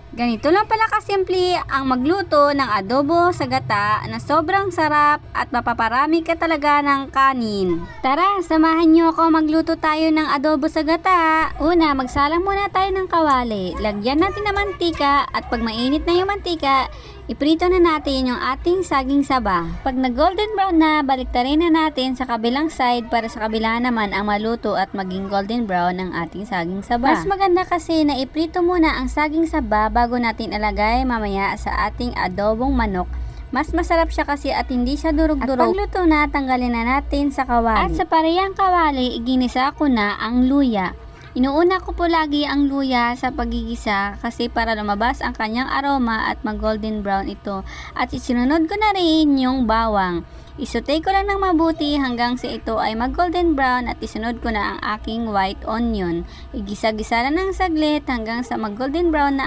Ganito lang pala kasimple ang magluto ng adobo sa gata na sobrang sarap at mapaparami ka talaga ng kanin. Tara, samahan nyo ako magluto tayo ng adobo sa gata. Una, magsalang muna tayo ng kawali. Lagyan natin ng mantika at pag mainit na yung mantika, iprito na natin yung ating saging saba. Pag na golden brown na, baliktarin na natin sa kabilang side para sa kabila naman ang maluto at maging golden brown ang ating saging saba. Mas maganda kasi na iprito muna ang saging saba bago natin ilagay mamaya sa ating adobong manok. Mas masarap siya kasi at hindi siya durog-durog. At pagluto na, tanggalin na natin sa kawali. At sa parehang kawali, iginisa ko na ang luya. Inuuna ko po lagi ang luya sa pagigisa kasi para lumabas ang kanyang aroma at mag golden brown ito. At isinunod ko na rin yung bawang. Isutay ko lang ng mabuti hanggang sa ito ay mag golden brown at isunod ko na ang aking white onion. Igisa-gisa na ng saglit hanggang sa mag golden brown na ang